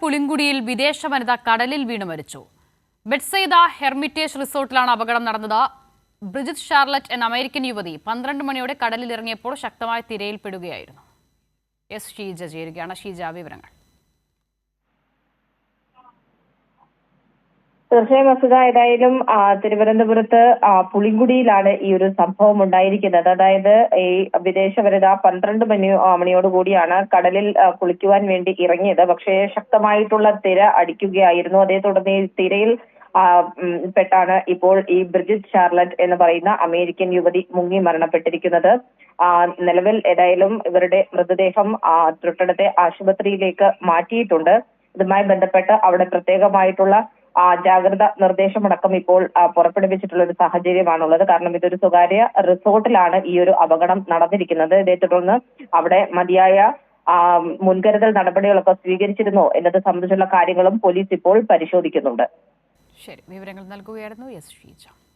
പുളിങ്കുടിയിൽ വിദേശ വനിത കടലിൽ വീണ് മരിച്ചു. ബെറ്റ്സൈദ ഹെർമിറ്റേജ് റിസോർട്ടിലാണ് അപകടം നടന്നത്. ബ്രിജിത്ത് ഷാർലറ്റ് എന്ന അമേരിക്കൻ യുവതി 12 മണിയോടെ കടലിൽ ഇറങ്ങിയപ്പോൾ ശക്തമായ തിരയിൽപ്പെടുകയായിരുന്നു. എസ് ഷീജ ചേരുകയാണ്. ഷീജ, വിവരങ്ങൾ. തീർച്ചയായും വസ്തുത, ഏതായാലും തിരുവനന്തപുരത്ത് പുളിങ്കുടിയിലാണ് ഈ ഒരു സംഭവം ഉണ്ടായിരിക്കുന്നത്. അതായത് ഈ വിദേശ വനിത 12 മണിയോടുകൂടിയാണ് കടലിൽ കുളിക്കുവാൻ വേണ്ടി ഇറങ്ങിയത്. പക്ഷേ ശക്തമായിട്ടുള്ള തിര അടിക്കുകയായിരുന്നു. അതേ തുടർന്ന് ഈ തിരയിൽ പെട്ടാണ് ഇപ്പോൾ ഈ ബ്രിജിത്ത് ഷാർലറ്റ് എന്ന് പറയുന്ന അമേരിക്കൻ യുവതി മുങ്ങി മരണപ്പെട്ടിരിക്കുന്നത്. നിലവിൽ ഏതായാലും ഇവരുടെ മൃതദേഹം തൊട്ടടുത്ത ആശുപത്രിയിലേക്ക് മാറ്റിയിട്ടുണ്ട്. ഇതുമായി ബന്ധപ്പെട്ട് അവിടെ പ്രത്യേകമായിട്ടുള്ള ജാഗ്രത നിർദ്ദേശമടക്കം ഇപ്പോൾ പുറപ്പെടുവിച്ചിട്ടുള്ള ഒരു സാഹചര്യമാണുള്ളത്. കാരണം ഇതൊരു സ്വകാര്യ റിസോർട്ടിലാണ് ഈ ഒരു അപകടം നടന്നിരിക്കുന്നത്. ഇതേ തുടർന്ന് അവിടെ മതിയായ മുൻകരുതൽ നടപടികളൊക്കെ സ്വീകരിച്ചിരുന്നോ എന്നത് സംബന്ധിച്ചുള്ള കാര്യങ്ങളും പോലീസ് ഇപ്പോൾ പരിശോധിക്കുന്നുണ്ട്. ശരി, വിവരങ്ങൾ നൽകുകയായിരുന്നു എസ് ഷീജ.